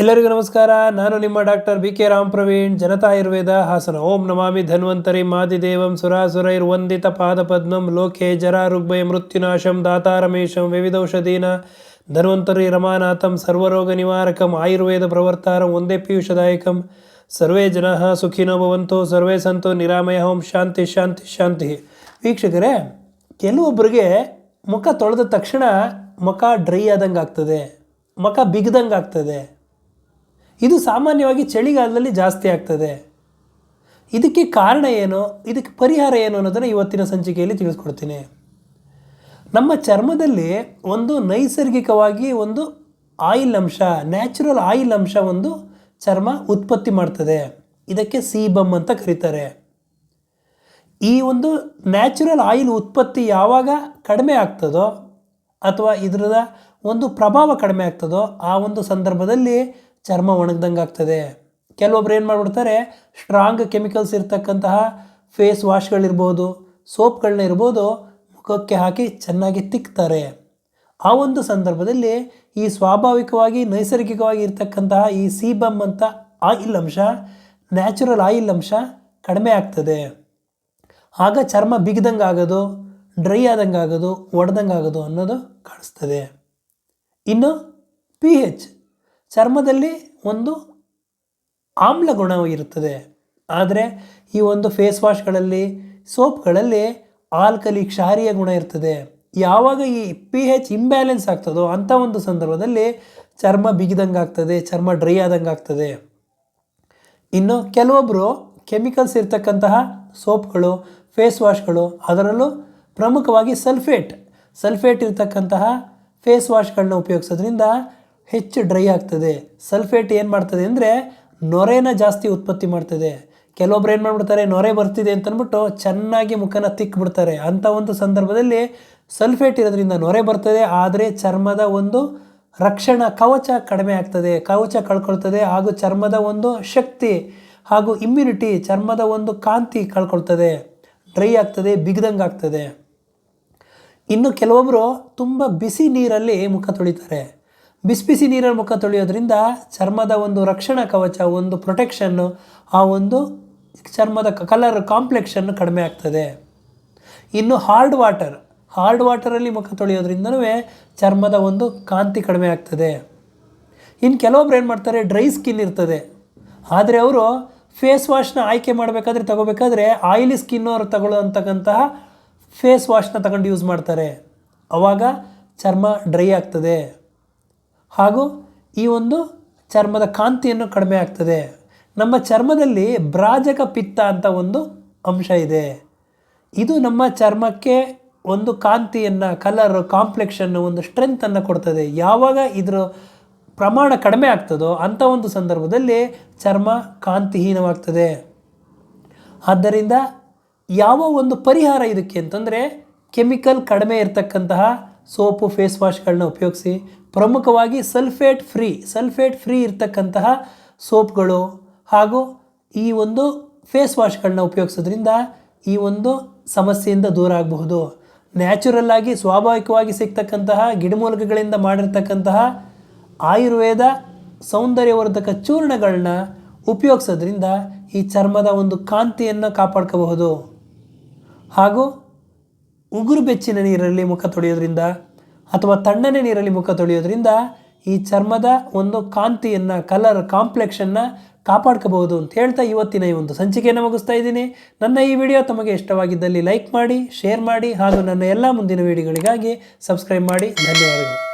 ಎಲ್ಲರಿಗೂ ನಮಸ್ಕಾರ. ನಾನು ನಿಮ್ಮ doctor B K Ram Praveen, Janata Ayurveda Hassan. ಓಂ ನಮಾಮಿ ಧನ್ವಂತರಿ ಮಾದಿದೇವಂ ಸುರಾಸುರೈರ್ವಂದಿತ ಪಾದಪದ್ಮಂ ಲೋಕೆ ಜರಾರುಗ್ಭಯ ಮೃತ್ಯುನಾಶಂ ದಾತಾರಮೇಶಂ ವಿವಿಧೌಷಧೀನ ಧನ್ವಂತರಿ ರಮಾನಾಥಂ ಸರ್ವರೋಗ ನಿವಾರಕಂ ಆಯುರ್ವೇದ ಪ್ರವರ್ತಾರಂ ಒಂದೇ ಪೀಯೂಷದಾಯಕಂ. ಸರ್ವೇ ಜನಃ ಸುಖಿನೋ ಭವಂತು, ಸರ್ವೇ ಸಂತೋ ನಿರಾಮಯ. ಓಂ ಶಾಂತಿ ಶಾಂತಿ ಶಾಂತಿ. ವೀಕ್ಷಕರೇ, ಕೆಲವೊಬ್ಬರಿಗೆ ಮುಖ ತೊಳೆದ ತಕ್ಷಣ ಮುಖ ಡ್ರೈ ಆದಂಗೆ ಆಗ್ತದೆ, ಮುಖ ಬಿಗ್ದಂಗೆ ಆಗ್ತದೆ. ಇದು ಸಾಮಾನ್ಯವಾಗಿ ಚಳಿಗಾಲದಲ್ಲಿ ಜಾಸ್ತಿ ಆಗ್ತದೆ. ಇದಕ್ಕೆ ಕಾರಣ ಏನು, ಇದಕ್ಕೆ ಪರಿಹಾರ ಏನು ಅನ್ನೋದನ್ನು ಇವತ್ತಿನ ಸಂಚಿಕೆಯಲ್ಲಿ ತಿಳಿಸ್ಕೊಡ್ತೀನಿ. ನಮ್ಮ ಚರ್ಮದಲ್ಲಿ ಒಂದು ನೈಸರ್ಗಿಕವಾಗಿ ಒಂದು ಆಯಿಲ್ ಅಂಶ, ನ್ಯಾಚುರಲ್ ಆಯಿಲ್ ಅಂಶ ಒಂದು ಚರ್ಮ ಉತ್ಪತ್ತಿ ಮಾಡ್ತದೆ. ಇದಕ್ಕೆ ಸೀಬಮ್ ಅಂತ ಕರೀತಾರೆ. ಈ ಒಂದು ನ್ಯಾಚುರಲ್ ಆಯಿಲ್ ಉತ್ಪತ್ತಿ ಯಾವಾಗ ಕಡಿಮೆ ಆಗ್ತದೋ ಅಥವಾ ಇದರದ ಒಂದು ಪ್ರಭಾವ ಕಡಿಮೆ ಆಗ್ತದೋ ಆ ಒಂದು ಸಂದರ್ಭದಲ್ಲಿ ಚರ್ಮ ಒಣಗ್ದಂಗೆ ಆಗ್ತದೆ. ಕೆಲವೊಬ್ರು ಏನು ಮಾಡಿಬಿಡ್ತಾರೆ, ಸ್ಟ್ರಾಂಗ್ ಕೆಮಿಕಲ್ಸ್ ಇರ್ತಕ್ಕಂತಹ ಫೇಸ್ ವಾಶ್ಗಳಿರ್ಬೋದು, ಸೋಪ್ಗಳನ್ನ ಇರ್ಬೋದು, ಮುಖಕ್ಕೆ ಹಾಕಿ ಚೆನ್ನಾಗಿ ತಿಕ್ತಾರೆ. ಆ ಒಂದು ಸಂದರ್ಭದಲ್ಲಿ ಈ ಸ್ವಾಭಾವಿಕವಾಗಿ ನೈಸರ್ಗಿಕವಾಗಿ ಇರ್ತಕ್ಕಂತಹ ಈ ಸೀಬಮ್ ಅಂತ ಆಯಿಲ್ ಅಂಶ, ನ್ಯಾಚುರಲ್ ಆಯಿಲ್ ಅಂಶ ಕಡಿಮೆ ಆಗ್ತದೆ. ಆಗ ಚರ್ಮ ಬಿಗ್ದಂಗೆ ಆಗೋದು, ಡ್ರೈ ಆದಂಗೆ ಆಗೋದು, ಒಡೆದಂಗೆ ಆಗೋದು ಅನ್ನೋದು ಕಾಣಿಸ್ತದೆ. ಇನ್ನು pH, ಚರ್ಮದಲ್ಲಿ ಒಂದು ಆಮ್ಲ ಗುಣ ಇರುತ್ತದೆ. ಆದರೆ ಈ ಒಂದು ಫೇಸ್ ವಾಶ್ಗಳಲ್ಲಿ, ಸೋಪ್ಗಳಲ್ಲಿ ಆಲ್ಕಲಿ, ಕ್ಷಾರೀಯ ಗುಣ ಇರ್ತದೆ. ಯಾವಾಗ ಈ pH ಇಂಬ್ಯಾಲೆನ್ಸ್ ಆಗ್ತದೋ ಅಂಥ ಒಂದು ಸಂದರ್ಭದಲ್ಲಿ ಚರ್ಮ ಬಿಗಿದಂಗೆ ಆಗ್ತದೆ, ಚರ್ಮ ಡ್ರೈ ಆದಂಗೆ ಆಗ್ತದೆ. ಇನ್ನು ಕೆಲವೊಬ್ಬರು ಕೆಮಿಕಲ್ಸ್ ಇರ್ತಕ್ಕಂತಹ ಸೋಪ್ಗಳು, ಫೇಸ್ ವಾಶ್ಗಳು, ಅದರಲ್ಲೂ ಪ್ರಮುಖವಾಗಿ ಸಲ್ಫೇಟ್ ಇರ್ತಕ್ಕಂತಹ ಫೇಸ್ ವಾಶ್ಗಳನ್ನ ಉಪಯೋಗಿಸೋದ್ರಿಂದ ಹೆಚ್ಚು ಡ್ರೈ ಆಗ್ತದೆ. ಸಲ್ಫೇಟ್ ಏನು ಮಾಡ್ತದೆ ಅಂದರೆ ನೊರೆನ ಜಾಸ್ತಿ ಉತ್ಪತ್ತಿ ಮಾಡ್ತದೆ. ಕೆಲವೊಬ್ರು ಏನು ಮಾಡಿಬಿಡ್ತಾರೆ, ನೊರೆ ಬರ್ತಿದೆ ಅಂತಂದ್ಬಿಟ್ಟು ಚೆನ್ನಾಗಿ ಮುಖನ ತಿಕ್ಬಿಡ್ತಾರೆ. ಅಂಥ ಒಂದು ಸಂದರ್ಭದಲ್ಲಿ ಸಲ್ಫೇಟ್ ಇರೋದ್ರಿಂದ ನೊರೆ ಬರ್ತದೆ, ಆದರೆ ಚರ್ಮದ ಒಂದು ರಕ್ಷಣಾ ಕವಚ ಕಡಿಮೆ ಆಗ್ತದೆ, ಕವಚ ಕಳ್ಕೊಳ್ತದೆ. ಹಾಗೂ ಚರ್ಮದ ಒಂದು ಶಕ್ತಿ ಹಾಗೂ ಇಮ್ಯುನಿಟಿ, ಚರ್ಮದ ಒಂದು ಕಾಂತಿ ಕಳ್ಕೊಳ್ತದೆ, ಡ್ರೈ ಆಗ್ತದೆ, ಬಿಗ್ದಂಗೆ ಆಗ್ತದೆ. ಇನ್ನು ಕೆಲವೊಬ್ಬರು ತುಂಬ ಬಿಸಿ ನೀರಲ್ಲಿ ಮುಖ ತೊಳಿತಾರೆ. ಬಿಸಿ ನೀರಲ್ಲಿ ಮುಖ ತೊಳೆಯೋದ್ರಿಂದ ಚರ್ಮದ ಒಂದು ರಕ್ಷಣಾ ಕವಚ, ಒಂದು ಪ್ರೊಟೆಕ್ಷನ್ನು, ಆ ಒಂದು ಚರ್ಮದ ಕಲರ್ ಕಾಂಪ್ಲೆಕ್ಷನ್ನು ಕಡಿಮೆ ಆಗ್ತದೆ. ಇನ್ನು ಹಾರ್ಡ್ ವಾಟರಲ್ಲಿ ಮುಖ ತೊಳೆಯೋದ್ರಿಂದನೂ ಚರ್ಮದ ಒಂದು ಕಾಂತಿ ಕಡಿಮೆ ಆಗ್ತದೆ. ಇನ್ನು ಕೆಲವೊಬ್ರು ಏನು ಮಾಡ್ತಾರೆ, ಡ್ರೈ ಸ್ಕಿನ್ ಇರ್ತದೆ, ಆದರೆ ಅವರು ಫೇಸ್ ವಾಶ್ನ ಆಯ್ಕೆ ತಗೋಬೇಕಾದ್ರೆ ಆಯಿಲಿ ಸ್ಕಿನ್ ಅವರು ತಗೊಳ್ಳೋಂತಕ್ಕಂತಹ ಫೇಸ್ ವಾಶ್ನ ತಗೊಂಡು ಯೂಸ್ ಮಾಡ್ತಾರೆ. ಆವಾಗ ಚರ್ಮ ಡ್ರೈ ಆಗ್ತದೆ ಹಾಗೂ ಈ ಒಂದು ಚರ್ಮದ ಕಾಂತಿಯನ್ನು ಕಡಿಮೆ ಆಗ್ತದೆ. ನಮ್ಮ ಚರ್ಮದಲ್ಲಿ ಬ್ರಾಜಕ ಪಿತ್ತ ಅಂತ ಒಂದು ಅಂಶ ಇದೆ. ಇದು ನಮ್ಮ ಚರ್ಮಕ್ಕೆ ಒಂದು ಕಾಂತಿಯನ್ನು, ಕಲರ್ ಕಾಂಪ್ಲೆಕ್ಷನ್ನು, ಒಂದು ಸ್ಟ್ರೆಂತನ್ನು ಕೊಡ್ತದೆ. ಯಾವಾಗ ಇದರ ಪ್ರಮಾಣ ಕಡಿಮೆ ಆಗ್ತದೋ ಅಂಥ ಒಂದು ಸಂದರ್ಭದಲ್ಲಿ ಚರ್ಮ ಕಾಂತಿಹೀನವಾಗ್ತದೆ. ಆದ್ದರಿಂದ ಯಾವ ಒಂದು ಪರಿಹಾರ ಇದಕ್ಕೆ ಅಂತಂದರೆ, ಕೆಮಿಕಲ್ ಕಡಿಮೆ ಇರತಕ್ಕಂತಹ ಸೋಪು, ಫೇಸ್ ವಾಶ್ಗಳನ್ನ ಉಪಯೋಗಿಸಿ, ಪ್ರಮುಖವಾಗಿ ಸಲ್ಫೇಟ್ ಫ್ರೀ ಇರ್ತಕ್ಕಂತಹ ಸೋಪ್ಗಳು ಹಾಗೂ ಈ ಒಂದು ಫೇಸ್ ವಾಶ್ಗಳನ್ನ ಉಪಯೋಗಿಸೋದ್ರಿಂದ ಈ ಒಂದು ಸಮಸ್ಯೆಯಿಂದ ದೂರ ಆಗಬಹುದು. ನ್ಯಾಚುರಲ್ ಆಗಿ ಸ್ವಾಭಾವಿಕವಾಗಿ ಸಿಗ್ತಕ್ಕಂತಹ ಗಿಡಮೂಲಿಕೆಗಳಿಂದ ಮಾಡಿರ್ತಕ್ಕಂತಹ ಆಯುರ್ವೇದ ಸೌಂದರ್ಯವರ್ಧಕ ಚೂರ್ಣಗಳನ್ನ ಉಪಯೋಗಿಸೋದ್ರಿಂದ ಈ ಚರ್ಮದ ಒಂದು ಕಾಂತಿಯನ್ನು ಕಾಪಾಡ್ಕೋಬಹುದು. ಹಾಗೂ ಉಗುರು ಬೆಚ್ಚಿನ ನೀರಲ್ಲಿ ಮುಖ ತೊಳೆಯೋದ್ರಿಂದ ಅಥವಾ ತಣ್ಣನೆ ನೀರಲ್ಲಿ ಮುಖ ತೊಳೆಯೋದ್ರಿಂದ ಈ ಚರ್ಮದ ಒಂದು ಕಾಂತಿಯನ್ನು, ಕಲರ್ ಕಾಂಪ್ಲೆಕ್ಷನ್ನ ಕಾಪಾಡ್ಕೋಬಹುದು ಅಂತ ಹೇಳ್ತಾ ಇವತ್ತಿನ ಈ ಒಂದು ಸಂಚಿಕೆಯನ್ನು ಮುಗಿಸ್ತಾ ಇದ್ದೀನಿ. ನನ್ನ ಈ ವಿಡಿಯೋ ತಮಗೆ ಇಷ್ಟವಾಗಿದ್ದಲ್ಲಿ ಲೈಕ್ ಮಾಡಿ, ಶೇರ್ ಮಾಡಿ ಹಾಗೂ ನನ್ನ ಎಲ್ಲ ಮುಂದಿನ ವಿಡಿಯೋಗಳಿಗಾಗಿ ಸಬ್ಸ್ಕ್ರೈಬ್ ಮಾಡಿ. ಧನ್ಯವಾದಗಳು.